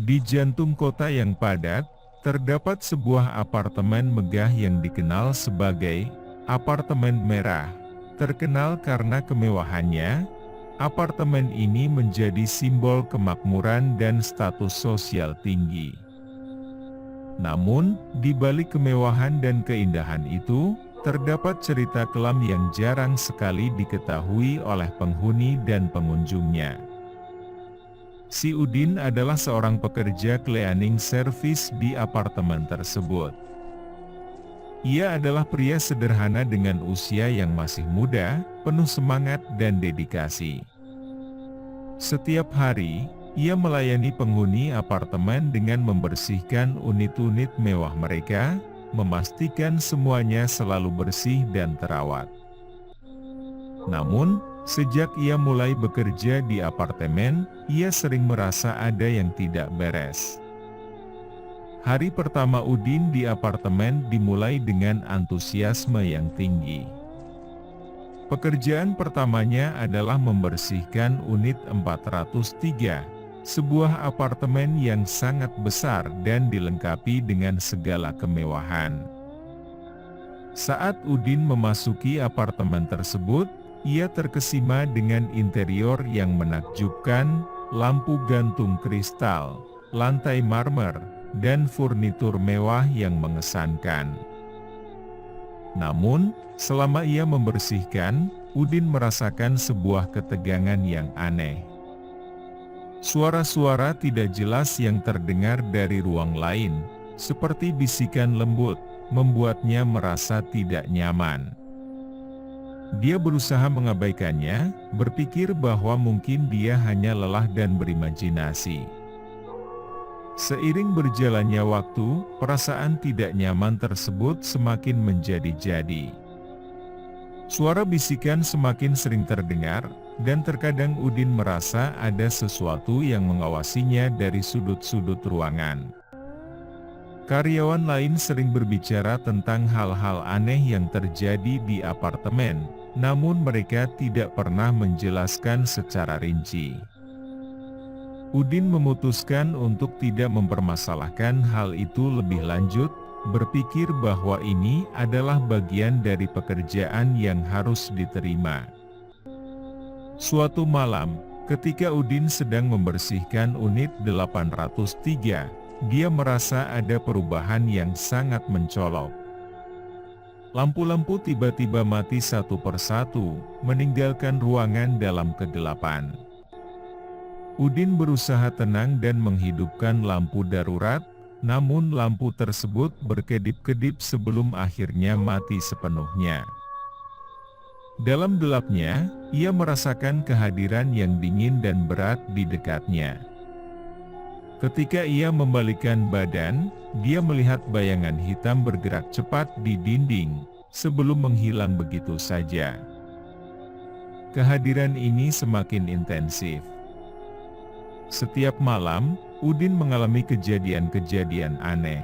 Di jantung kota yang padat, terdapat sebuah apartemen megah yang dikenal sebagai apartemen merah. Terkenal karena kemewahannya, apartemen ini menjadi simbol kemakmuran dan status sosial tinggi. Namun, di balik kemewahan dan keindahan itu, terdapat cerita kelam yang jarang sekali diketahui oleh penghuni dan pengunjungnya. Si Udin adalah seorang pekerja cleaning service di apartemen tersebut. Ia adalah pria sederhana dengan usia yang masih muda, penuh semangat dan dedikasi. Setiap hari, ia melayani penghuni apartemen dengan membersihkan unit-unit mewah mereka, memastikan semuanya selalu bersih dan terawat. Namun, sejak ia mulai bekerja di apartemen, ia sering merasa ada yang tidak beres. Hari pertama Udin di apartemen dimulai dengan antusiasme yang tinggi. Pekerjaan pertamanya adalah membersihkan unit 403, sebuah apartemen yang sangat besar dan dilengkapi dengan segala kemewahan. Saat Udin memasuki apartemen tersebut, ia terkesima dengan interior yang menakjubkan, lampu gantung kristal, lantai marmer, dan furnitur mewah yang mengesankan. Namun, selama ia membersihkan, Udin merasakan sebuah ketegangan yang aneh. Suara-suara tidak jelas yang terdengar dari ruang lain, seperti bisikan lembut, membuatnya merasa tidak nyaman. Dia berusaha mengabaikannya, berpikir bahwa mungkin dia hanya lelah dan berimajinasi. Seiring berjalannya waktu, perasaan tidak nyaman tersebut semakin menjadi-jadi. Suara bisikan semakin sering terdengar, dan terkadang Udin merasa ada sesuatu yang mengawasinya dari sudut-sudut ruangan. Karyawan lain sering berbicara tentang hal-hal aneh yang terjadi di apartemen, namun mereka tidak pernah menjelaskan secara rinci. Udin memutuskan untuk tidak mempermasalahkan hal itu lebih lanjut, berpikir bahwa ini adalah bagian dari pekerjaan yang harus diterima. Suatu malam, ketika Udin sedang membersihkan unit 803, dia merasa ada perubahan yang sangat mencolok. Lampu-lampu tiba-tiba mati satu persatu, meninggalkan ruangan dalam kegelapan. Udin berusaha tenang dan menghidupkan lampu darurat, namun lampu tersebut berkedip-kedip sebelum akhirnya mati sepenuhnya. Dalam gelapnya, ia merasakan kehadiran yang dingin dan berat di dekatnya. Ketika ia membalikkan badan, dia melihat bayangan hitam bergerak cepat di dinding, sebelum menghilang begitu saja. Kehadiran ini semakin intensif. Setiap malam, Udin mengalami kejadian-kejadian aneh.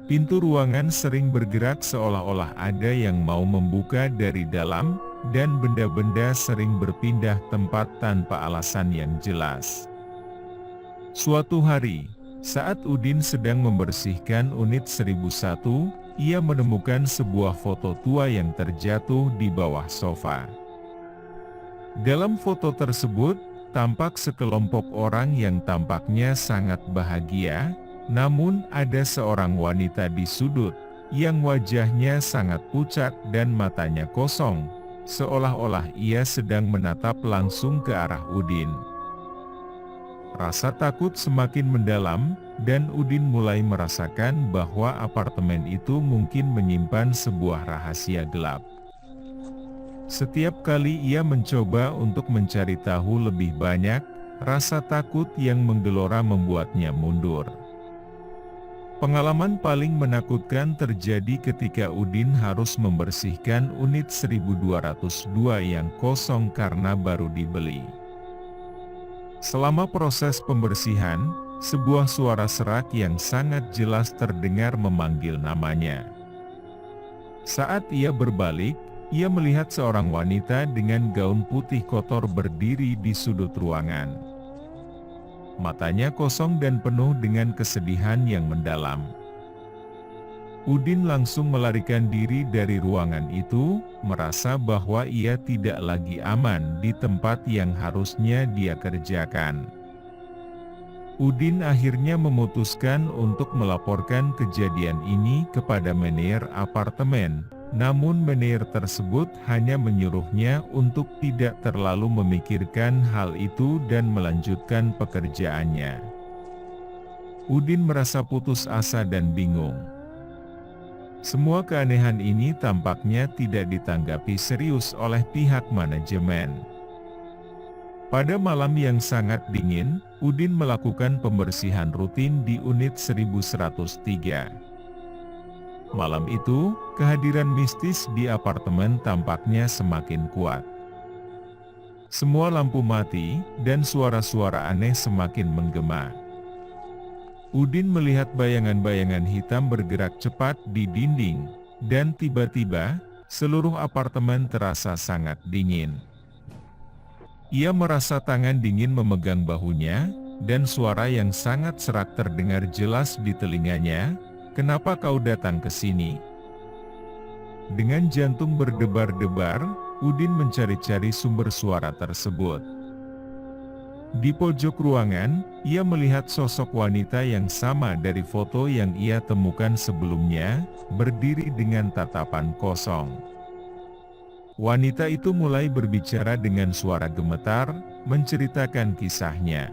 Pintu ruangan sering bergerak seolah-olah ada yang mau membuka dari dalam, dan benda-benda sering berpindah tempat tanpa alasan yang jelas. Suatu hari, saat Udin sedang membersihkan unit 1001, ia menemukan sebuah foto tua yang terjatuh di bawah sofa. Dalam foto tersebut, tampak sekelompok orang yang tampaknya sangat bahagia, namun ada seorang wanita di sudut, yang wajahnya sangat pucat dan matanya kosong, seolah-olah ia sedang menatap langsung ke arah Udin. Rasa takut semakin mendalam, dan Udin mulai merasakan bahwa apartemen itu mungkin menyimpan sebuah rahasia gelap. Setiap kali ia mencoba untuk mencari tahu lebih banyak, rasa takut yang menggelora membuatnya mundur. Pengalaman paling menakutkan terjadi ketika Udin harus membersihkan unit 1202 yang kosong karena baru dibeli. Selama proses pembersihan, sebuah suara serak yang sangat jelas terdengar memanggil namanya. Saat ia berbalik, ia melihat seorang wanita dengan gaun putih kotor berdiri di sudut ruangan. Matanya kosong dan penuh dengan kesedihan yang mendalam. Udin langsung melarikan diri dari ruangan itu, merasa bahwa ia tidak lagi aman di tempat yang harusnya dia kerjakan. Udin akhirnya memutuskan untuk melaporkan kejadian ini kepada manajer apartemen, namun manajer tersebut hanya menyuruhnya untuk tidak terlalu memikirkan hal itu dan melanjutkan pekerjaannya. Udin merasa putus asa dan bingung. Semua keanehan ini tampaknya tidak ditanggapi serius oleh pihak manajemen. Pada malam yang sangat dingin, Udin melakukan pembersihan rutin di unit 1103. Malam itu, kehadiran mistis di apartemen tampaknya semakin kuat. Semua lampu mati, dan suara-suara aneh semakin menggema. Udin melihat bayangan-bayangan hitam bergerak cepat di dinding, dan tiba-tiba, seluruh apartemen terasa sangat dingin. Ia merasa tangan dingin memegang bahunya, dan suara yang sangat serak terdengar jelas di telinganya, "Kenapa kau datang ke sini?" Dengan jantung berdebar-debar, Udin mencari-cari sumber suara tersebut. Di pojok ruangan, ia melihat sosok wanita yang sama dari foto yang ia temukan sebelumnya, berdiri dengan tatapan kosong. Wanita itu mulai berbicara dengan suara gemetar, menceritakan kisahnya.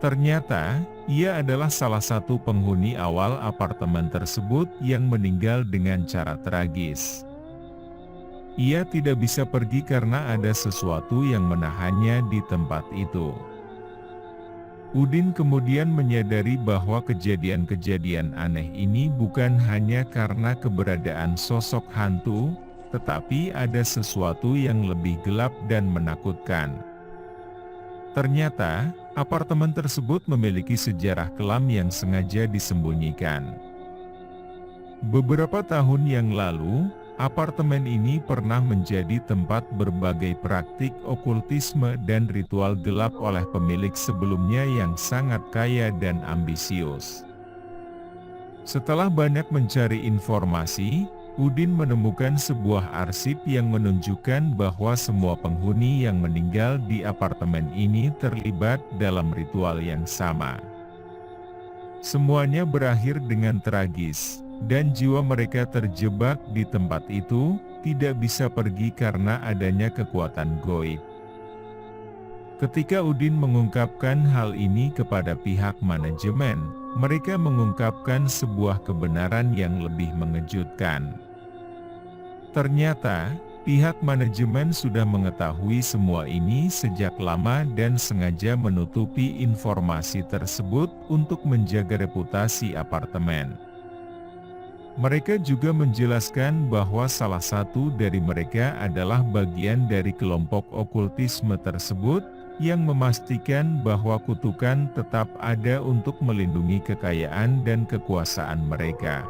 Ternyata, ia adalah salah satu penghuni awal apartemen tersebut yang meninggal dengan cara tragis. Ia tidak bisa pergi karena ada sesuatu yang menahannya di tempat itu. Udin kemudian menyadari bahwa kejadian-kejadian aneh ini bukan hanya karena keberadaan sosok hantu, tetapi ada sesuatu yang lebih gelap dan menakutkan. Ternyata, apartemen tersebut memiliki sejarah kelam yang sengaja disembunyikan. Beberapa tahun yang lalu, apartemen ini pernah menjadi tempat berbagai praktik okultisme dan ritual gelap oleh pemilik sebelumnya yang sangat kaya dan ambisius. Setelah banyak mencari informasi, Udin menemukan sebuah arsip yang menunjukkan bahwa semua penghuni yang meninggal di apartemen ini terlibat dalam ritual yang sama. Semuanya berakhir dengan tragis, dan jiwa mereka terjebak di tempat itu, tidak bisa pergi karena adanya kekuatan gaib. Ketika Udin mengungkapkan hal ini kepada pihak manajemen, mereka mengungkapkan sebuah kebenaran yang lebih mengejutkan. Ternyata, pihak manajemen sudah mengetahui semua ini sejak lama dan sengaja menutupi informasi tersebut untuk menjaga reputasi apartemen. Mereka juga menjelaskan bahwa salah satu dari mereka adalah bagian dari kelompok okultisme tersebut, yang memastikan bahwa kutukan tetap ada untuk melindungi kekayaan dan kekuasaan mereka.